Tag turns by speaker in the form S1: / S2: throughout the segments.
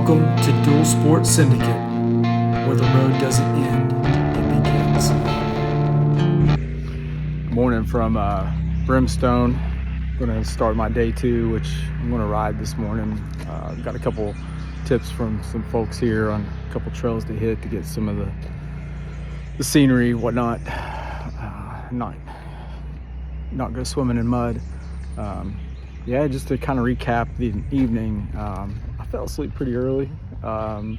S1: Welcome to Dual Sport Syndicate, where the road doesn't end, it begins. Morning from Brimstone. I'm going to start my day 2, which I'm going to ride this morning. Got a couple tips from some folks here on a couple trails to hit to get some of the scenery, whatnot. Not go swimming in mud. Yeah, just to kind of recap the evening, I fell asleep pretty early, and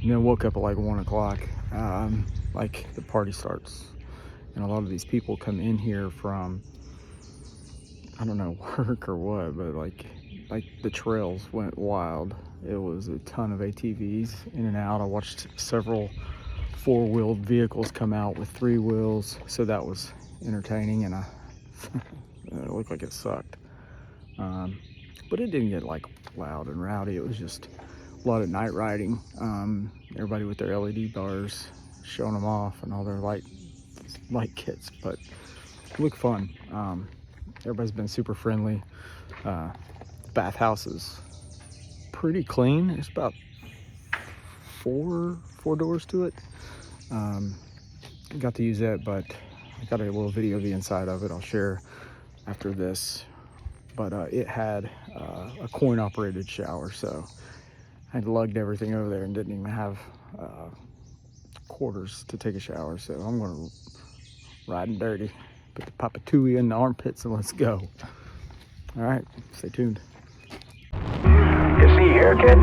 S1: then woke up at like 1 o'clock. Like the party starts, and a lot of these people come in here from, I don't know, work or what, but like the trails went wild. It was a ton of ATVs in and out. I watched several 4-wheeled vehicles come out with 3 wheels, so that was entertaining, and it looked like it sucked. But it didn't get like loud and rowdy. It was just a lot of night riding. Everybody with their LED bars showing them off and all their light kits, but it looked fun. Everybody's been super friendly. Bathhouse is pretty clean. There's about four doors to it. Got to use that, but I got a little video of the inside of it I'll share after this. But it had a coin-operated shower, so I lugged everything over there and didn't even have quarters to take a shower. So I'm going to ride and dirty, put the Papatui in the armpits, and let's go. All right, stay tuned.
S2: You see here, kid?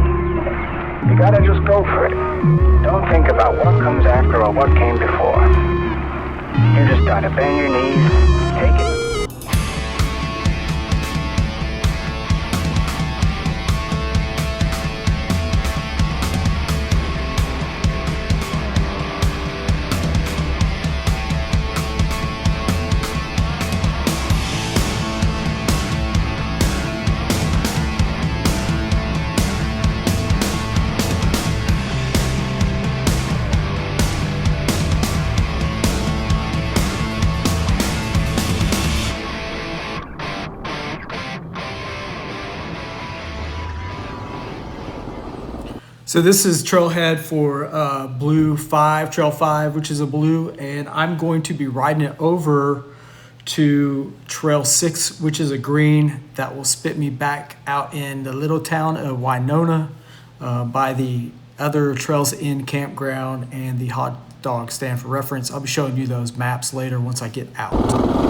S2: You gotta just go for it. Don't think about what comes after or what came before. You just gotta bend your knees, take it.
S1: So this is trailhead for Blue 5, Trail 5, which is a blue, and I'm going to be riding it over to Trail 6, which is a green, that will spit me back out in the little town of Winona by the other Trails in Campground and the hot dog stand for reference. I'll be showing you those maps later once I get out.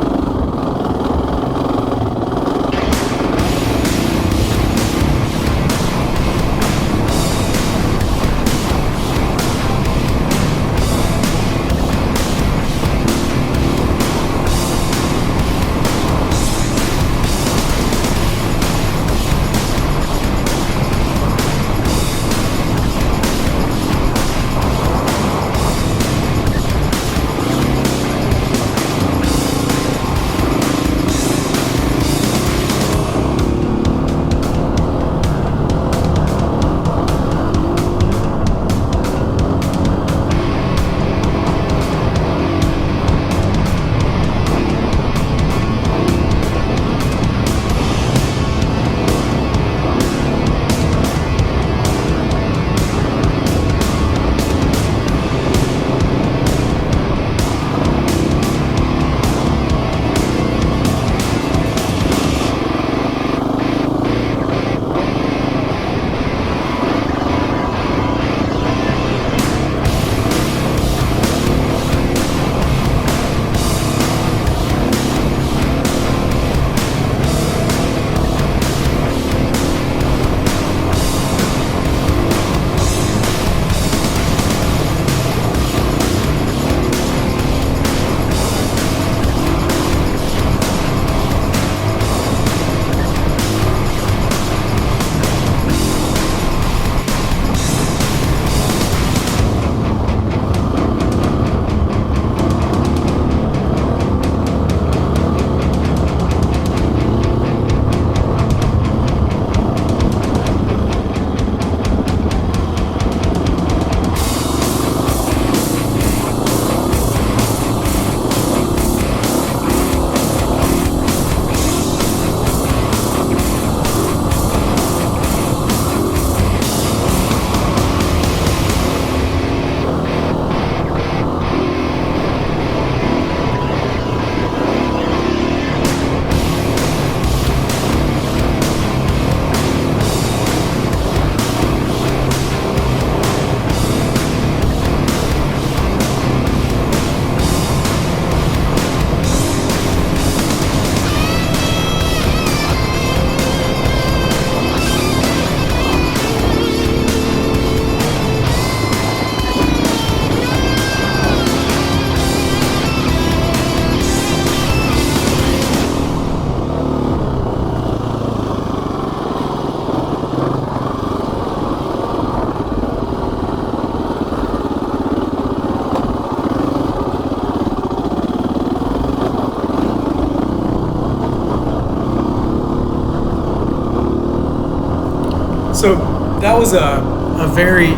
S1: So that was a very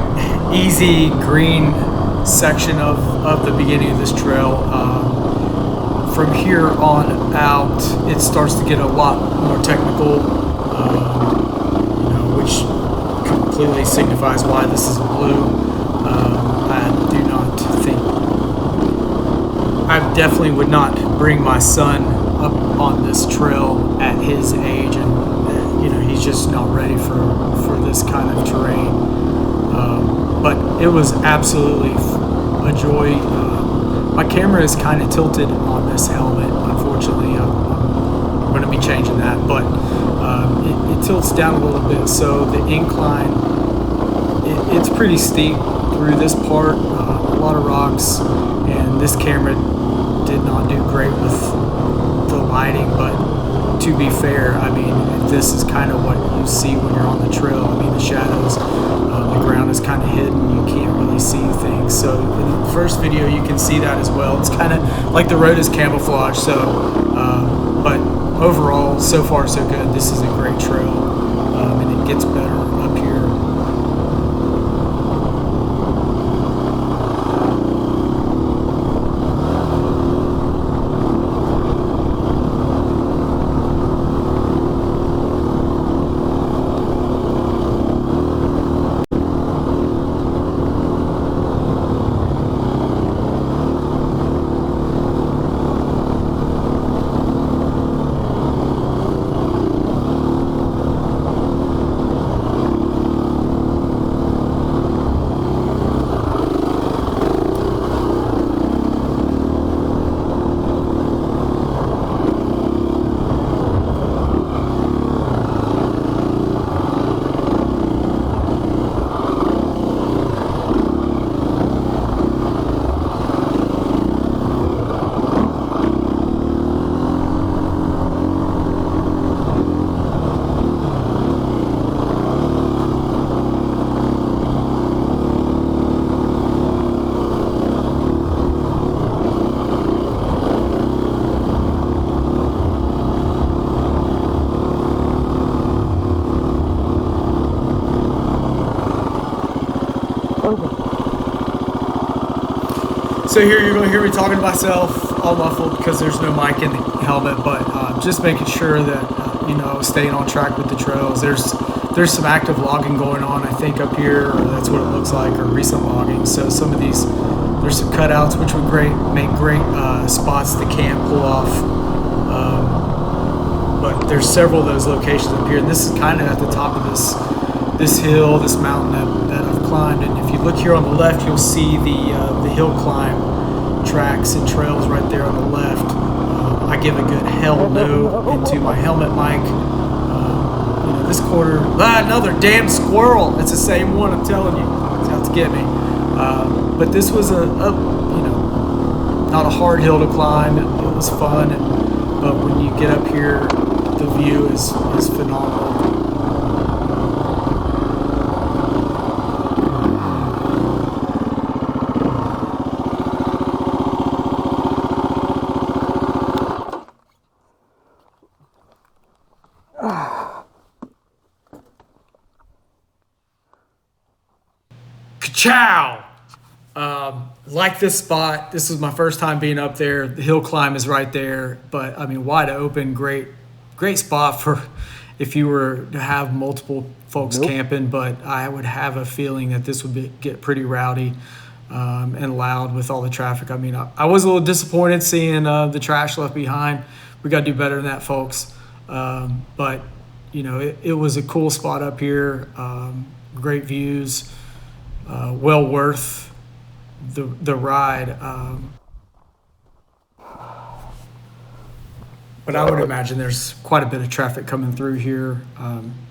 S1: easy green section of the beginning of this trail. From here on out, it starts to get a lot more technical, which completely signifies why this is blue. I do not think, I definitely would not bring my son up on this trail at his age, and he's just not ready for this kind of terrain. But it was absolutely a joy. My camera is kind of tilted on this helmet. Unfortunately, I'm going to be changing that, but it tilts down a little bit. So the incline, it's pretty steep through this part, a lot of rocks, and this camera did not do great with the lighting, but to be fair, I mean, this is kind of what you see when you're on the trail. I mean, the shadows, the ground is kind of hidden, you can't really see things. So in the first video, you can see that as well. It's kind of like the road is camouflage. So, but overall, so far so good. This is a great trail, and it gets better up here. So here you're going to hear me talking to myself all muffled because there's no mic in the helmet, but just making sure that staying on track with the trails. There's some active logging going on, I think, up here, or that's what it looks like, or recent logging. So some of these, there's some cutouts which would make great spots to camp, pull off. But there's several of those locations up here, and this is kind of at the top of this hill, this mountain that I've climbed. And if you look here on the left, you'll see the hill climb tracks and trails right there on the left. I give a good hell no into my helmet mic. This corner, another damn squirrel. It's the same one, I'm telling you. It's out to get me. But this was not a hard hill to climb. It was fun, but when you get up here, the view is phenomenal. Ciao! Like this spot. This is my first time being up there. The hill climb is right there, but I mean, wide open, great spot for if you were to have multiple folks camping. But I would have a feeling that this would get pretty rowdy and loud with all the traffic. I mean, I was a little disappointed seeing the trash left behind. We got to do better than that, folks. But it was a cool spot up here. Great views. Well worth the ride. But I would imagine there's quite a bit of traffic coming through here.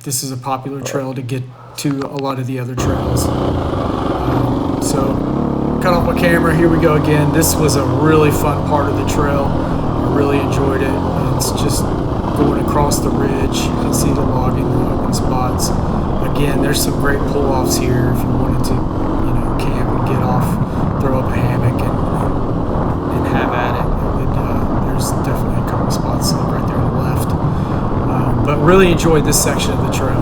S1: This is a popular trail to get to a lot of the other trails. So cut off my camera. Here we go again. This was a really fun part of the trail. I really enjoyed it. It's just going across the ridge. You can see the logging, the open spots. Again, there's some great pull-offs here if you wanted to, camp and get off, throw up a hammock and have at it. There's definitely a couple spots right there on the left. But really enjoyed this section of the trail.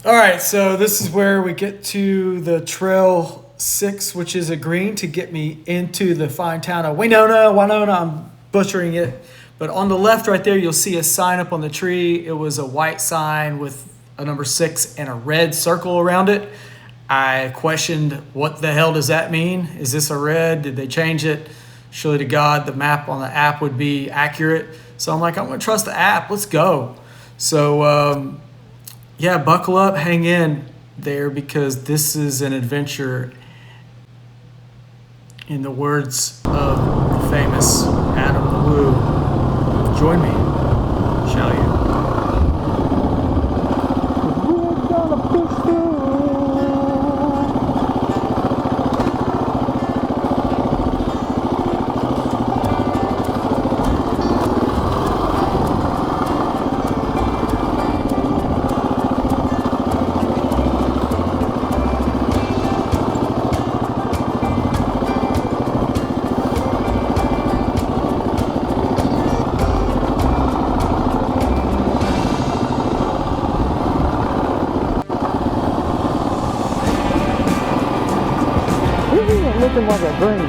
S1: All right, so this is where we get to the Trail 6, which is a green to get me into the fine town of Winona, I'm butchering it. But on the left right there, you'll see a sign up on the tree. It was a white sign with a number 6 and a red circle around it. I questioned, what the hell does that mean? Is this a red? Did they change it? Surely to God, the map on the app would be accurate. So I'm like, I'm going to trust the app. Let's go. So, yeah, buckle up, hang in there, because this is an adventure. In the words of the famous Adam the Woo, join me, shall you? Looking like a green.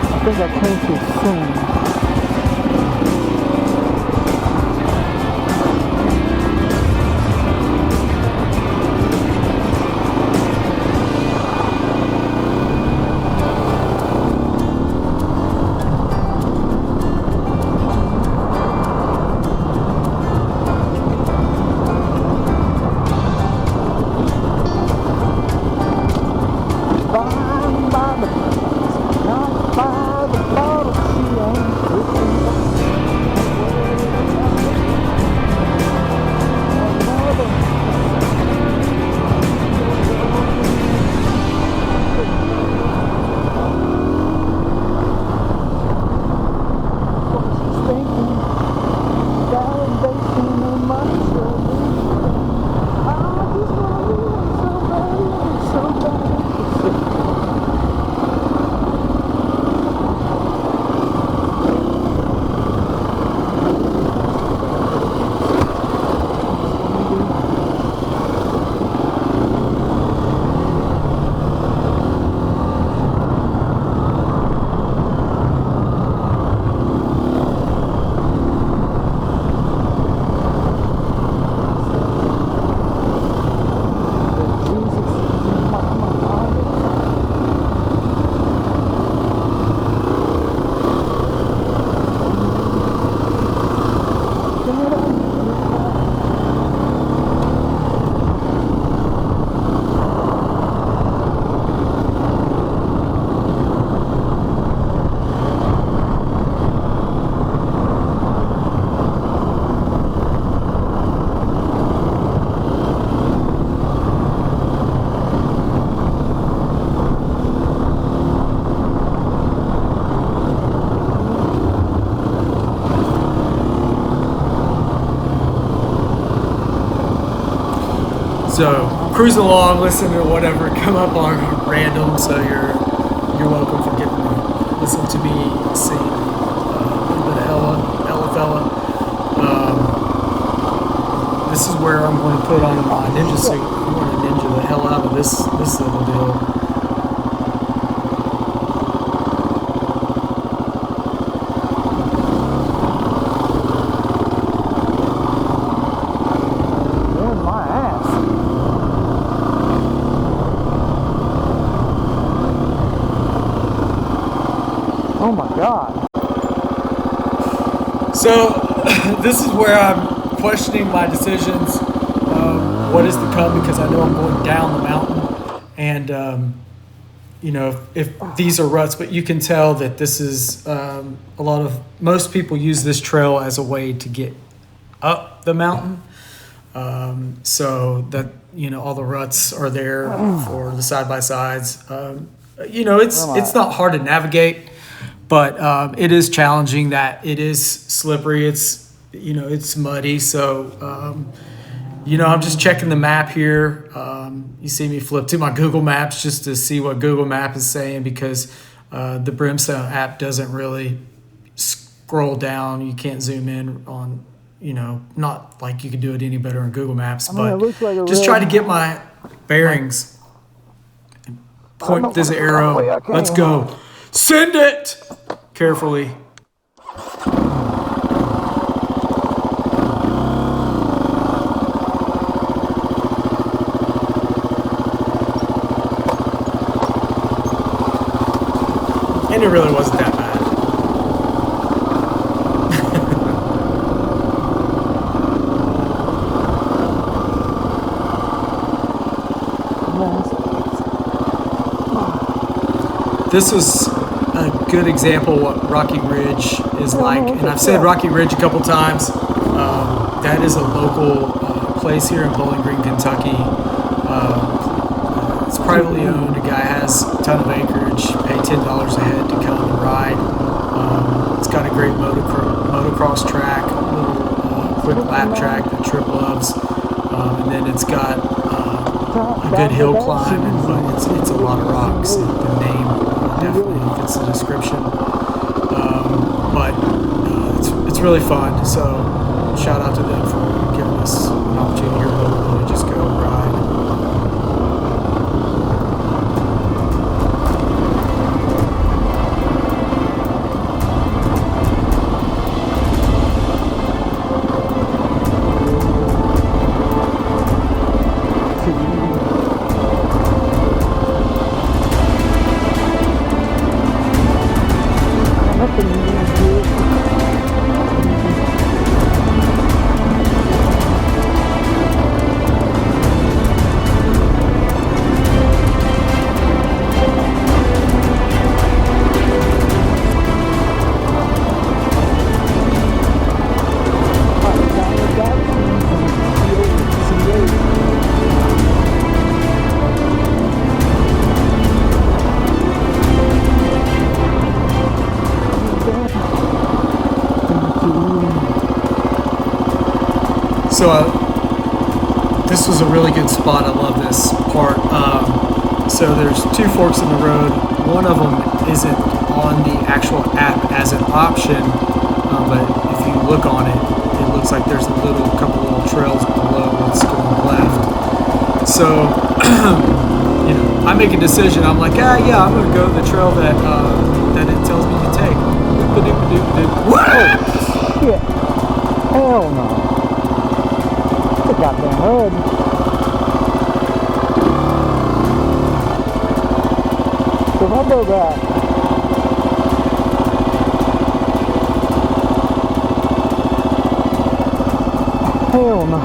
S1: I think I came too soon. So cruising along, listening to whatever come up on random. So you're welcome for getting to listen to me sing a little bit of Ella Fella. This is where I'm going to put on my ninja suit. I'm going to ninja the hell out of this little deal. Oh my God. So this is where I'm questioning my decisions. What is to come, because I know I'm going down the mountain, and you know, if these are ruts, but you can tell that this is most people use this trail as a way to get up the mountain. So that, you know, all the ruts are there for the side-by-sides. You know, it's not hard to navigate, but it is challenging, that it is slippery. It's, you know, it's muddy. So, you know, I'm just checking the map here. You see me flip to my Google Maps just to see what Google Map is saying, because
S3: The Brimstone app doesn't really scroll down. You can't zoom in on, not like you could do it any better on Google Maps, but
S4: it looks like
S3: just try to get my bearings. Point this arrow. Let's go. Send it! Carefully. And it really wasn't that bad. This is a good example of what Rocky Ridge is like. And I've said Rocky Ridge a couple times. That is a local place here in Bowling Green, Kentucky. It's privately owned. A guy has a ton of acreage, pay $10 a head to come and ride. It's got a great motocross track, a little quick lap track that Trip loves. And then it's got a good hill climb, but it's a lot of rocks. The name definitely fits the description. But it's really fun. So shout out to them for giving us an opportunity here locally to just go ride. So this was a really good spot. I love this part. So there's two forks in the road. One of them isn't on the actual app as an option, but if you look on it, it looks like there's a couple little trails below what's going left. So I make a decision. I'm like, yeah, I'm gonna go the trail that it tells me to take.
S4: Whoa! Shit! Hell no! The goddamn hood. So if I go back, hell no.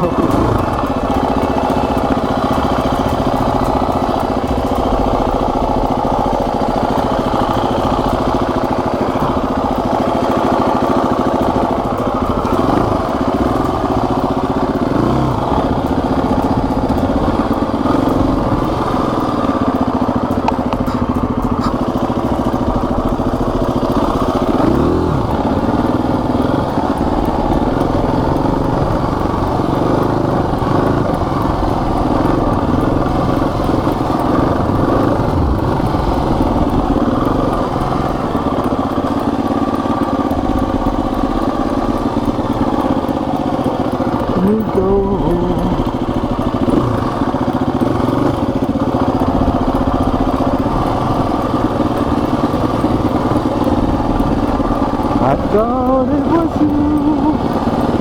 S4: I thought it was you.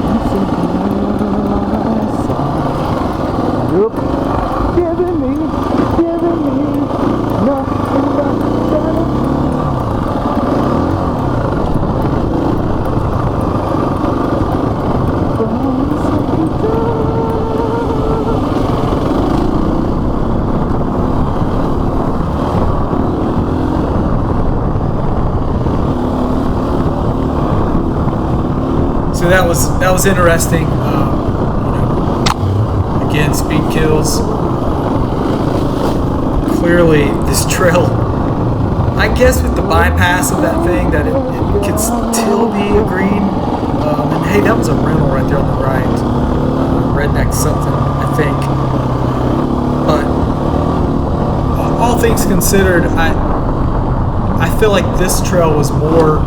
S4: You said you're giving me nothing but better.
S3: So that was interesting. Again, speed kills. Clearly, this trail, I guess with the bypass of that thing, that it could still be a green. And hey, that was a rental right there on the right. Redneck something, I think. But all things considered, I feel like this trail was more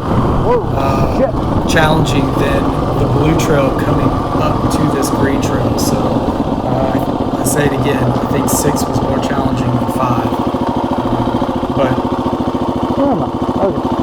S4: Shit.
S3: challenging than the blue trail coming up to this green trail. So I say it again, I think 6 was more challenging than 5. But
S4: Where am I? Okay.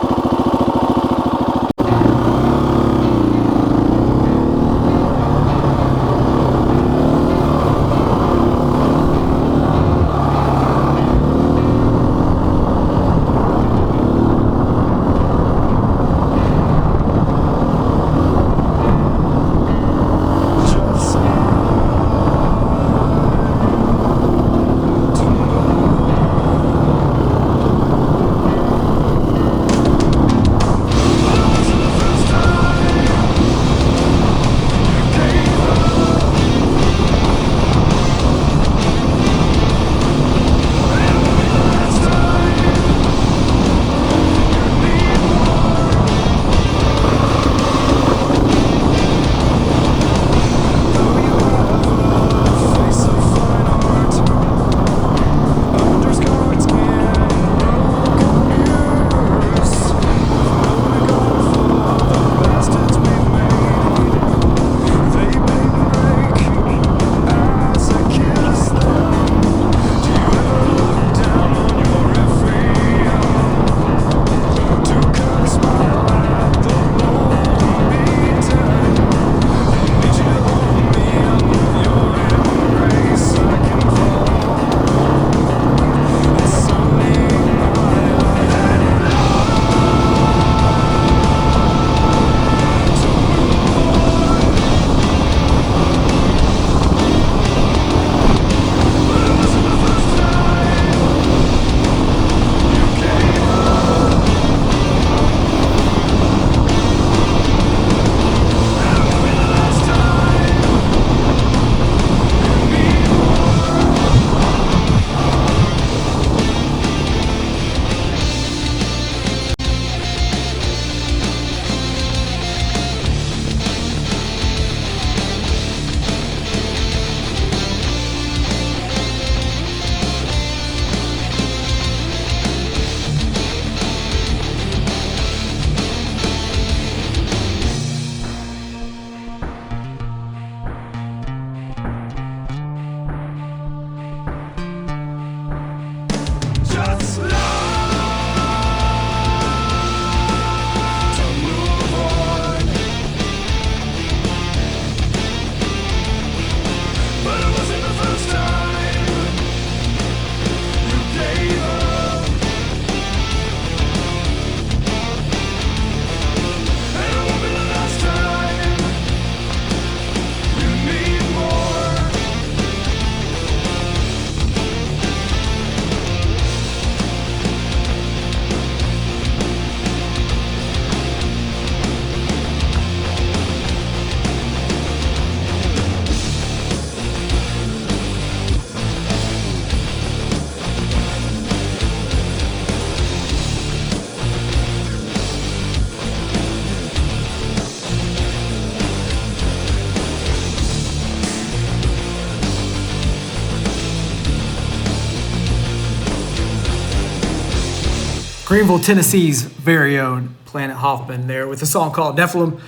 S3: Greenville, Tennessee's very own Planet Hoffman there with a song called Nephilim. All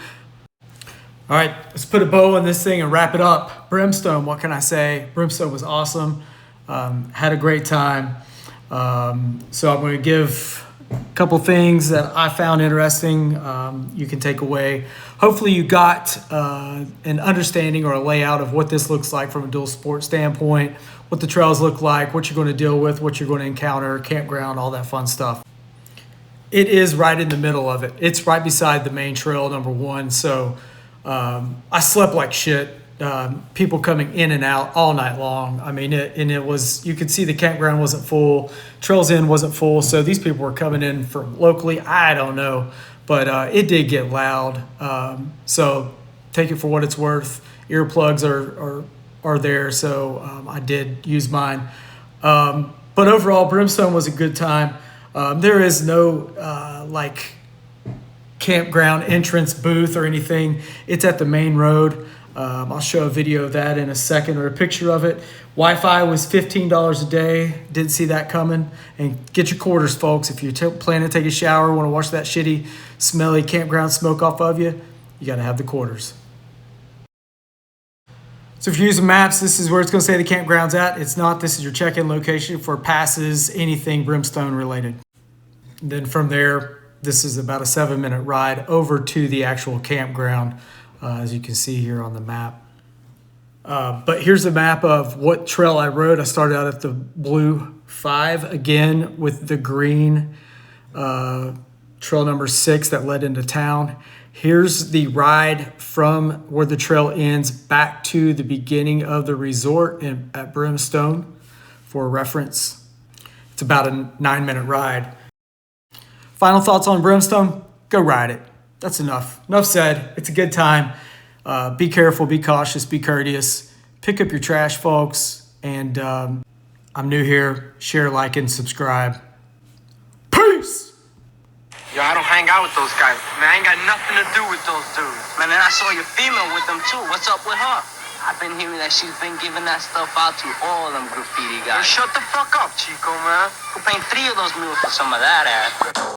S3: right, let's put a bow on this thing and wrap it up. Brimstone, what can I say? Brimstone was awesome. Had a great time. So I'm going to give a couple things that I found interesting you can take away. Hopefully you got an understanding or a layout of what this looks like from a dual sport standpoint, what the trails look like, what you're going to deal with, what you're going to encounter, campground, all that fun stuff. It is right in the middle of it. It's right beside the main trail, number one. So I slept like shit. People coming in and out all night long. I mean, it was, you could see the campground wasn't full. Trails Inn wasn't full. So these people were coming in from locally. I don't know. But it did get loud. So take it for what it's worth. Earplugs are there. So I did use mine. But overall, Brimstone was a good time. There is no like campground entrance booth or anything. It's at the main road. I'll show a video of that in a second, or a picture of it. Wi-Fi was $15 a day. Didn't see that coming. And get your quarters, folks. If you're planning to take a shower, want to wash that shitty, smelly campground smoke off of you, you got to have the quarters. So if you're using maps, this is where it's going to say the campground's at. It's not. This is your check-in location for passes, anything Brimstone related. And then from there, this is about a 7-minute ride over to the actual campground, as you can see here on the map. But here's a map of what trail I rode. I started out at the blue 5 again with the green trail number 6 that led into town. Here's the ride from where the trail ends back to the beginning of the resort at Brimstone for reference. It's about a 9-minute ride. Final thoughts on Brimstone? Go ride it. That's enough. Enough said. It's a good time. Be careful, be cautious, be courteous. Pick up your trash, folks. And I'm new here. Share, like, and subscribe. Peace!
S5: Yo, I don't hang out with those guys. Man, I ain't got nothing to do with those dudes.
S6: Man, and I saw your female with them too. What's up with her? I've been hearing that she's been giving that stuff out to all them graffiti
S5: Yo,
S6: guys.
S5: shut the fuck up, Chico, man.
S6: Who paying 3 of those mules for some of that ass?